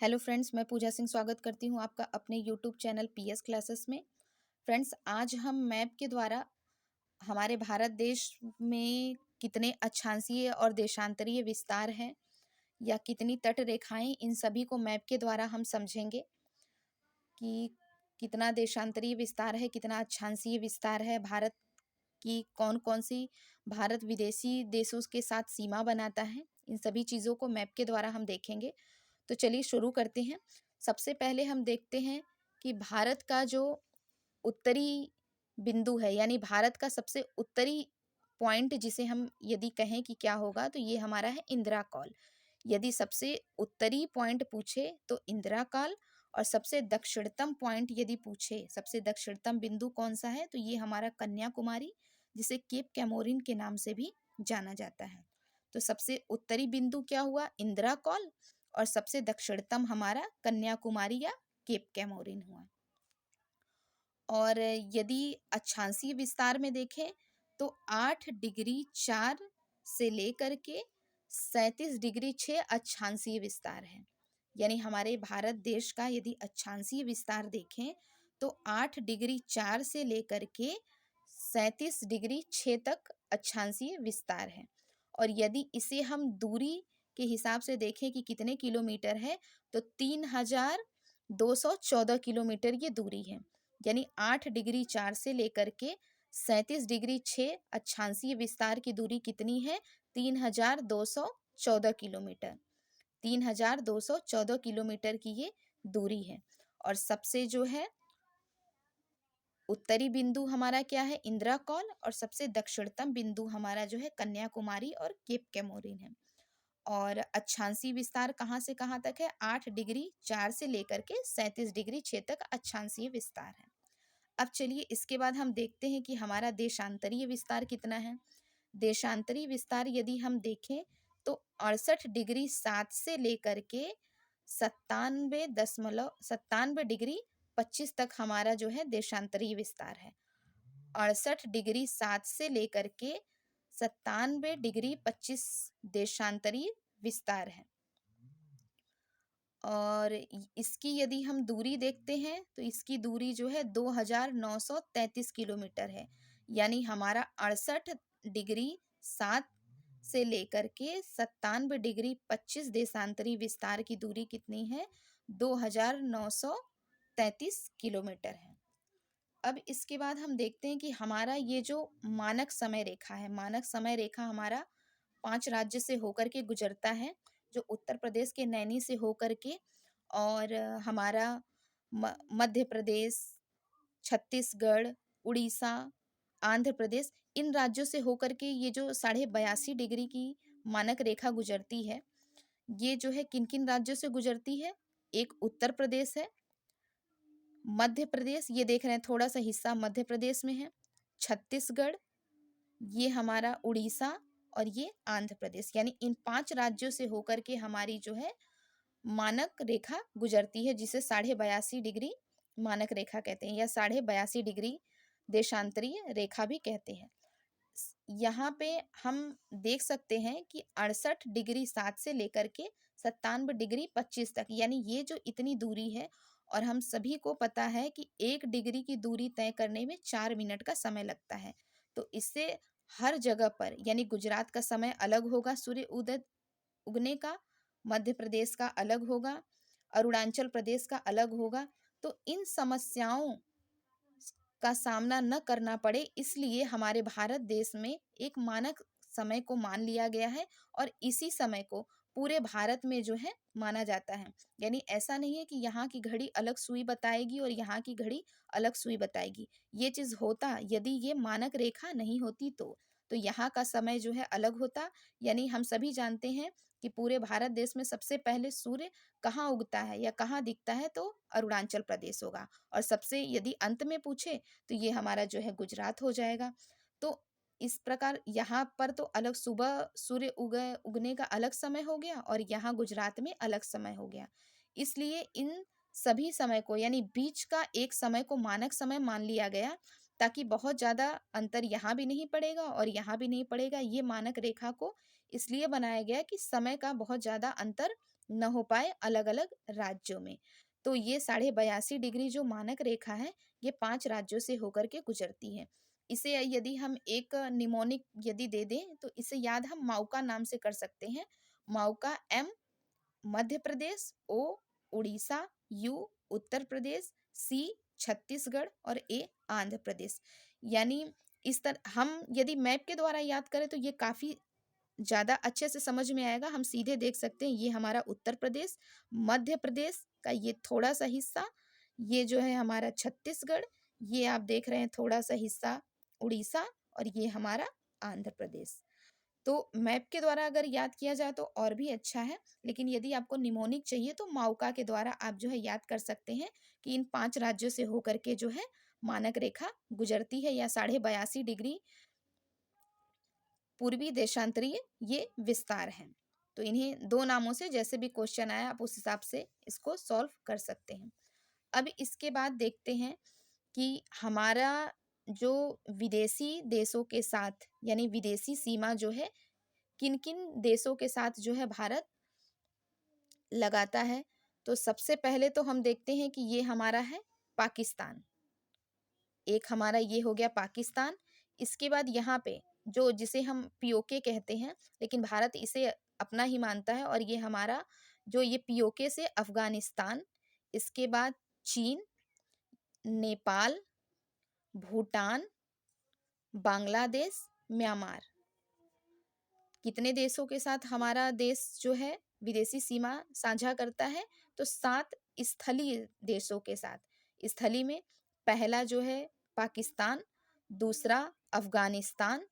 Hello friends, मैं पूजा सिंह स्वागत करती हूँ आपका अपने यूट्यूब चैनल पीएस क्लासेस में। फ्रेंड्स, आज हम मैप के द्वारा हमारे भारत देश में कितने अक्षांशीय और देशांतरीय विस्तार हैं या कितनी तट रेखाएं, इन सभी को मैप के द्वारा हम समझेंगे कि कितना देशांतरीय विस्तार है, कितना अक्षांशीय विस्तार है, भारत की कौन कौन सी भारत विदेशी देशों के साथ सीमा बनाता है। इन सभी चीज़ों को मैप के द्वारा हम देखेंगे। तो चलिए शुरू करते हैं। सबसे पहले हम देखते हैं कि भारत का जो उत्तरी बिंदु है, यानी भारत का सबसे उत्तरी पॉइंट जिसे हम यदि कहें कि क्या होगा, तो ये हमारा है इंदिरा कॉल। यदि सबसे उत्तरी पॉइंट पूछे तो इंदिरा कॉल, और सबसे दक्षिणतम पॉइंट यदि पूछे, सबसे दक्षिणतम बिंदु कौन सा है, तो ये हमारा कन्याकुमारी, जिसे केप कैमोरिन के नाम से भी जाना जाता है। तो सबसे उत्तरी बिंदु क्या हुआ? इंदिरा कॉल, और सबसे दक्षिणतम हमारा कन्याकुमारी या केप कैमोरिन हुआ। और यदि अक्षांशीय विस्तार में देखें तो 8 डिग्री 4 से लेकर के 37 डिग्री 6 अक्षांशीय विस्तार है। यानी हमारे भारत देश का यदि अक्षांशीय विस्तार देखें तो 8 डिग्री 4 से लेकर के 37 डिग्री 6 तक अक्षांशीय विस्तार है। और यदि इसे हम दूरी के हिसाब से देखें कि कितने किलोमीटर है, तो 3214 किलोमीटर ये दूरी है। यानी 8 डिग्री 4 से लेकर के 37 डिग्री 6 अक्षांशीय विस्तार की दूरी कितनी है? 3214 किलोमीटर। 3214 किलोमीटर की ये दूरी है। और सबसे जो है उत्तरी बिंदु हमारा क्या है? इंदिरा कॉल, और सबसे दक्षिणतम बिंदु हमारा जो है कन्याकुमारी और केप कैमोरिन है। और अक्षांशीय विस्तार कहाँ से कहाँ तक है? 8 डिग्री 4 से लेकर के 37 डिग्री 6 तक अक्षांशीय विस्तार है। अब चलिए इसके बाद हम देखते हैं कि हमारा देशांतरीय विस्तार कितना है। देशांतरीय विस्तार यदि हम देखें तो 68 डिग्री 7 से लेकर के 97 डिग्री 25 तक हमारा जो है देशांतरीय विस्तार है। 68 डिग्री 7 से लेकर के 97 डिग्री 25 देशांतरीय विस्तार है। और इसकी यदि हम दूरी देखते हैं तो इसकी दूरी जो है 2933 किलोमीटर है। यानी हमारा 68 डिग्री 7 से लेकर के 97 डिग्री 25 देशांतरी विस्तार की दूरी कितनी है? 2933 किलोमीटर है। अब इसके बाद हम देखते हैं कि हमारा ये जो मानक समय रेखा है, मानक समय रेखा हमारा 5 राज्य से होकर के गुजरता है, जो उत्तर प्रदेश के नैनी से होकर के, और हमारा मध्य प्रदेश, छत्तीसगढ़, उड़ीसा, आंध्र प्रदेश, इन राज्यों से होकर के ये जो 82.5 डिग्री की मानक रेखा गुजरती है, ये जो है किन किन राज्यों से गुजरती है? एक उत्तर प्रदेश है, मध्य प्रदेश, ये देख रहे हैं थोड़ा सा हिस्सा मध्य प्रदेश में है, छत्तीसगढ़, ये हमारा उड़ीसा, और ये आंध्र प्रदेश। यानी इन 5 राज्यों से होकर के हमारी जो है मानक रेखा गुजरती है, जिसे 82.5 डिग्री मानक रेखा कहते हैं, या 82.5 डिग्री देशांतरीय रेखा भी कहते हैं। यहाँ पे हम देख सकते हैं कि 68 डिग्री 7 से लेकर के 97 डिग्री 25 तक, यानी ये जो इतनी दूरी है, और हम सभी को पता है कि 1 डिग्री की दूरी तय करने में 4 मिनट का समय लगता है। तो इससे हर जगह पर, यानी गुजरात का समय अलग होगा सूर्य उदय उगने का, मध्य प्रदेश का अलग होगा, अरुणाचल प्रदेश का अलग होगा। तो इन समस्याओं का सामना न करना पड़े, इसलिए हमारे भारत देश में एक मानक समय को मान लिया गया है, और इसी समय को पूरे भारत में जो है माना जाता है। यानी ऐसा नहीं है कि यहाँ की घड़ी अलग सुई बताएगी और यहाँ की घड़ी अलग सुई बताएगी। ये चीज़ होता यदि ये मानक रेखा नहीं होती तो यहाँ का समय जो है अलग होता। यानी हम सभी जानते हैं कि पूरे भारत देश में सबसे पहले सूर्य कहाँ उगता है या कहाँ दिखता है, तो अरुणाचल प्रदेश होगा। और सबसे यदि अंत में पूछे तो ये हमारा जो है गुजरात हो जाएगा। तो इस प्रकार यहाँ पर तो अलग सुबह सूर्य उगने का अलग समय हो गया, और यहाँ गुजरात में अलग समय हो गया। इसलिए इन सभी समय को, यानी बीच का एक समय को मानक समय मान लिया गया, ताकि बहुत ज़्यादा अंतर यहाँ भी नहीं पड़ेगा और यहाँ भी नहीं पड़ेगा। ये मानक रेखा को इसलिए बनाया गया कि समय का बहुत ज़्यादा अंतर न हो पाए अलग अलग राज्यों में। तो ये 82.5 डिग्री जो मानक रेखा है, ये 5 राज्यों से होकर के गुजरती है। इसे यदि हम एक निमोनिक यदि दे दें तो इसे याद हम माउका नाम से कर सकते हैं। माउका, M Madhya Pradesh, O Orissa, U Uttar Pradesh, C Chhattisgarh और ए आंध्र प्रदेश। यानी इस तरह हम यदि मैप के द्वारा याद करें तो ये काफी ज्यादा अच्छे से समझ में आएगा। हम सीधे देख सकते हैं ये हमारा उत्तर प्रदेश, मध्य प्रदेश का ये थोड़ा सा हिस्सा, ये जो है हमारा छत्तीसगढ़, ये आप देख रहे हैं थोड़ा सा हिस्सा उड़ीसा, और ये हमारा आंध्र प्रदेश। तो मैप के द्वारा अगर याद किया जाए तो और भी अच्छा है, लेकिन यदि आपको निमोनिक चाहिए तो माउका के द्वारा आप जो है याद कर सकते हैं कि इन 5 राज्यों से होकर के जो है मानक रेखा गुजरती है, या 82.5 डिग्री पूर्वी देशांतरीय ये विस्तार है। तो इन्हें दो नामों से जैसे भी क्वेश्चन आया आप उस हिसाब से इसको सॉल्व कर सकते हैं। अब इसके बाद देखते हैं कि हमारा जो विदेशी देशों के साथ यानी विदेशी सीमा जो है किन किन देशों के साथ जो है भारत लगाता है। तो सबसे पहले तो हम देखते हैं कि ये हमारा है पाकिस्तान। एक हमारा ये हो गया पाकिस्तान। इसके बाद यहाँ पे जो जिसे हम पीओके कहते हैं, लेकिन भारत इसे अपना ही मानता है, और ये हमारा जो ये पीओके से अफगानिस्तान, इसके बाद चीन, नेपाल, भूटान, बांग्लादेश, म्यांमार। कितने देशों के साथ हमारा देश जो है विदेशी सीमा साझा करता है? तो 7 स्थलीय देशों के साथ। स्थलीय में पहला जो है पाकिस्तान, दूसरा अफगानिस्तान,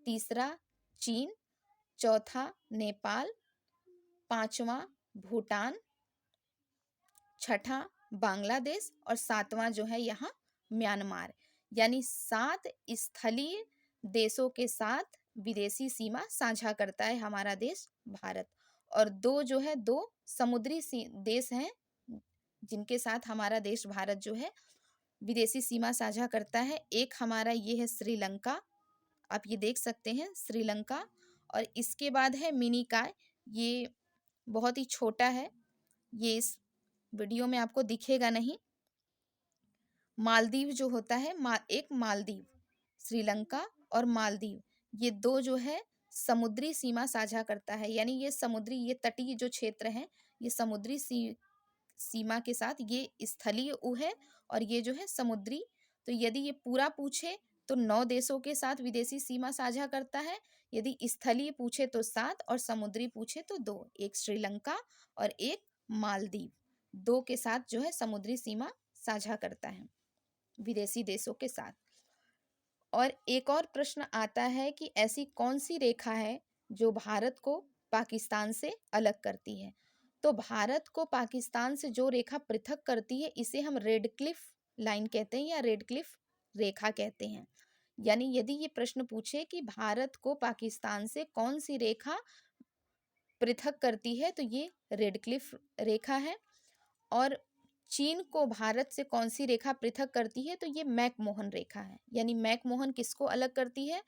तीसरा चीन, चौथा नेपाल, पांचवा भूटान, छठा बांग्लादेश और सातवां जो है यहाँ म्यांमार। यानी 7 स्थलीय देशों के साथ विदेशी सीमा साझा करता है हमारा देश भारत। और दो समुद्री देश हैं जिनके साथ हमारा देश भारत जो है विदेशी सीमा साझा करता है। एक हमारा ये है श्रीलंका, आप ये देख सकते हैं श्रीलंका, और इसके बाद है मिनिकॉय, ये बहुत ही छोटा है, ये इस वीडियो में आपको दिखेगा नहीं। मालदीव जो होता है एक मालदीव, श्रीलंका और मालदीव, ये दो जो है समुद्री सीमा साझा करता है। यानी ये समुद्री ये तटीय जो क्षेत्र है ये समुद्री सीमा के साथ ये स्थलीय उ है, और ये जो है समुद्री। तो यदि ये पूरा पूछे तो 9 देशों के साथ विदेशी सीमा साझा करता है। यदि स्थलीय पूछे तो 7 और समुद्री पूछे तो 2, एक श्रीलंका और एक मालदीव, 2 के साथ जो है समुद्री सीमा साझा करता है विदेशी देशों के साथ। और एक और प्रश्न आता है कि ऐसी कौन सी रेखा है जो भारत को पाकिस्तान से अलग करती है? तो भारत को पाकिस्तान से जो रेखा पृथक करती है इसे हम रेड क्लिफ लाइन कहते हैं या रेड क्लिफ रेखा कहते हैं। यानी यदि ये प्रश्न पूछे कि भारत को पाकिस्तान से कौन सी रेखा पृथक करती है तो ये रेड क्लिफ रेखा है। और चीन को भारत से कौन सी रेखा पृथक करती है तो ये मैकमोहन रेखा है। यानी मैकमोहन किसको अलग करती है?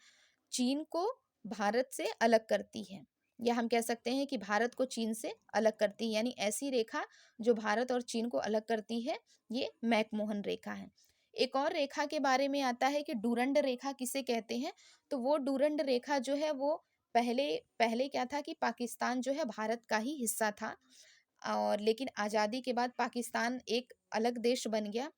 चीन को भारत से अलग करती है, या हम कह सकते हैं कि भारत को चीन से अलग करती है। यानी ऐसी रेखा जो भारत और चीन को अलग करती है ये मैकमोहन रेखा है। एक और रेखा के बारे में आता है कि डूरंड रेखा किसे कहते हैं? तो वो डूरंड रेखा जो है वो पहले पहले क्या था कि पाकिस्तान जो है भारत का ही हिस्सा था, और लेकिन आज़ादी के बाद पाकिस्तान एक अलग देश बन गया।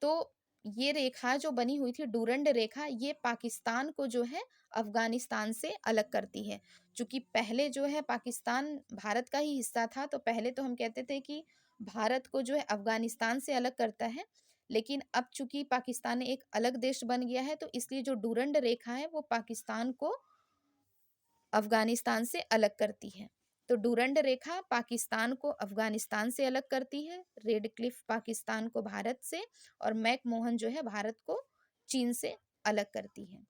तो ये रेखा जो बनी हुई थी डूरंड रेखा, ये पाकिस्तान को जो है अफगानिस्तान से अलग करती है। क्योंकि पहले जो है पाकिस्तान भारत का ही हिस्सा था, तो पहले तो हम कहते थे कि भारत को जो है अफगानिस्तान से अलग करता है, लेकिन अब चूंकि पाकिस्तान एक अलग देश बन गया है तो इसलिए जो डूरंड रेखा है वो पाकिस्तान को अफगानिस्तान से अलग करती है। तो डूरंड रेखा पाकिस्तान को अफगानिस्तान से अलग करती है, रेड क्लिफ पाकिस्तान को भारत से, और मैकमोहन जो है भारत को चीन से अलग करती है।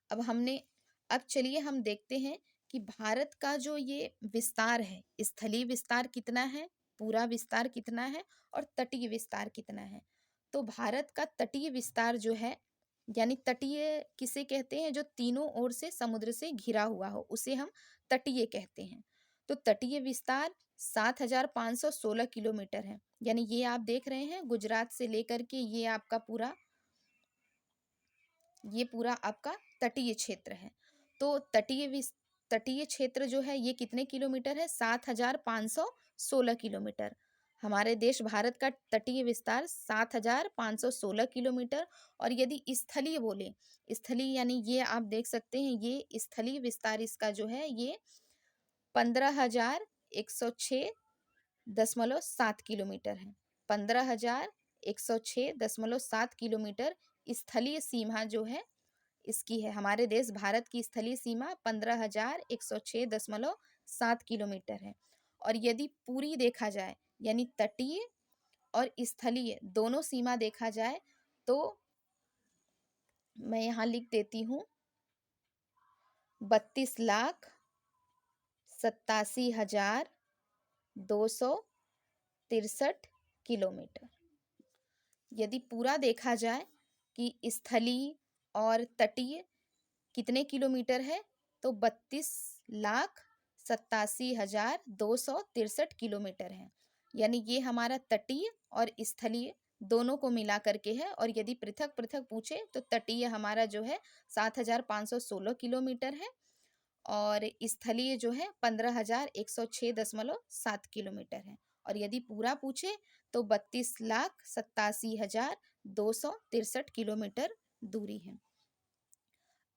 अब चलिए हम देखते हैं कि भारत का जो ये विस्तार है, स्थलीय विस्तार कितना है, पूरा विस्तार कितना है और तटीय विस्तार कितना है। तो भारत का तटीय विस्तार जो है, यानी तटीय किसे कहते हैं? जो तीनों ओर से समुद्र से घिरा हुआ हो उसे हम तटीय कहते हैं। तो तटीय विस्तार 7,516 किलोमीटर है। यानी ये आप देख रहे हैं गुजरात से लेकर के ये पूरा आपका तटीय क्षेत्र है। तो तटीय क्षेत्र जो है ये कितने किलोमीटर है? 7,516 किलोमीटर। हमारे देश भारत का तटीय विस्तार 7,516 किलोमीटर। और यदि स्थलीय बोले, स्थलीय यानी ये आप देख सकते हैं, ये स्थलीय विस्तार इसका जो है ये 15,106.7 किलोमीटर है। 15,106.7 किलोमीटर स्थलीय सीमा जो है इसकी है। हमारे देश भारत की स्थलीय सीमा 15,106.7 किलोमीटर है। और यदि पूरी देखा जाए यानी तटीय और स्थलीय दोनों सीमा देखा जाए तो मैं यहाँ लिख देती हूँ 32,87,263 किलोमीटर। यदि पूरा देखा जाए कि स्थलीय और तटीय कितने किलोमीटर है तो 32,87,263 किलोमीटर है। यानी ये हमारा तटीय और स्थलीय दोनों को मिला करके है। और यदि पृथक पृथक पूछे तो तटीय हमारा जो है 7,516 किलोमीटर है और स्थलीय जो है 15,106.7 किलोमीटर है। और यदि पूरा पूछे तो 32,87,263 किलोमीटर दूरी है।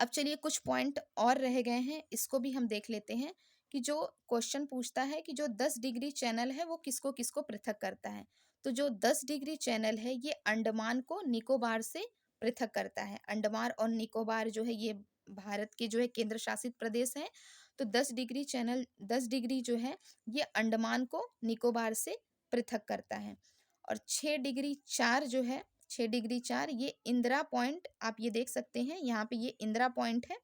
अब चलिए कुछ पॉइंट और रह गए हैं, इसको भी हम देख लेते हैं कि जो क्वेश्चन पूछता है कि जो 10 डिग्री चैनल है वो किसको किसको पृथक करता है। तो जो 10 डिग्री चैनल है ये अंडमान को निकोबार से पृथक करता है। अंडमान और निकोबार जो है ये भारत के जो है केंद्र शासित प्रदेश हैं। तो 10 डिग्री जो है ये अंडमान को निकोबार से पृथक करता है। और 6 डिग्री 4 जो है 6 डिग्री 4 ये इंदिरा पॉइंट आप ये देख सकते हैं, यहाँ पे ये इंदिरा पॉइंट है।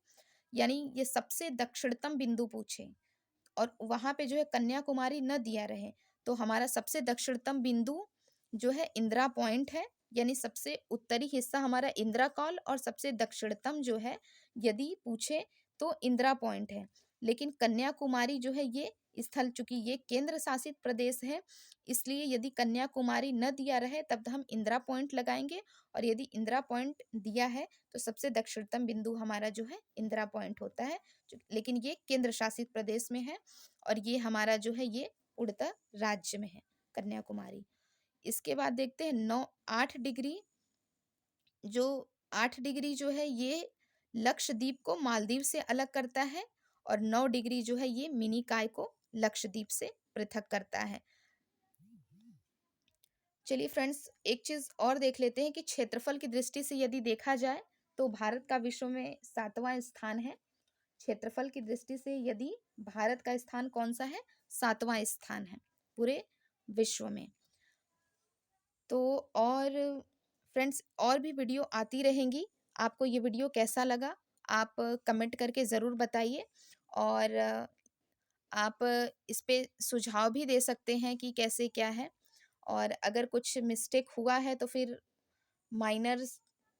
यानी ये सबसे दक्षिणतम बिंदु पूछे और वहां पे जो है कन्याकुमारी न दिया रहे तो हमारा सबसे दक्षिणतम बिंदु जो है इंदिरा पॉइंट है। यानी सबसे उत्तरी हिस्सा हमारा इंदिरा कॉल और सबसे दक्षिणतम जो है यदि पूछे तो इंदिरा पॉइंट है। लेकिन कन्याकुमारी जो है ये स्थल, चूंकि ये केंद्र शासित प्रदेश है इसलिए यदि कन्याकुमारी न दिया रहे तब हम इंदिरा पॉइंट लगाएंगे। और यदि इंदिरा पॉइंट दिया है तो सबसे दक्षिणतम बिंदु हमारा जो है इंदिरा पॉइंट होता है। लेकिन ये केंद्र शासित प्रदेश में है और ये हमारा जो है ये उड़ीसा राज्य में है, कन्याकुमारी। इसके बाद देखते हैं 8 डिग्री। जो 8 डिग्री जो है ये लक्षद्वीप को मालदीव से अलग करता है और 9 डिग्री जो है ये मिनिकॉय को लक्षद्वीप से पृथक करता है। चलिए फ्रेंड्स एक चीज और देख लेते हैं कि क्षेत्रफल की दृष्टि से यदि देखा जाए तो भारत का विश्व में 7वां स्थान है। क्षेत्रफल की दृष्टि से यदि भारत का स्थान कौन सा है? 7वां स्थान है पूरे विश्व में। तो और फ्रेंड्स और भी वीडियो आती रहेंगी। आपको ये वीडियो कैसा लगा आप कमेंट करके ज़रूर बताइए। और आप इस पे सुझाव भी दे सकते हैं कि कैसे क्या है। और अगर कुछ मिस्टेक हुआ है तो फिर माइनर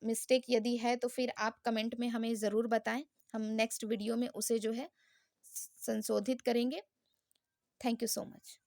मिस्टेक यदि है तो फिर आप कमेंट में हमें ज़रूर बताएं। हम नेक्स्ट वीडियो में उसे जो है संशोधित करेंगे। Thank you so much.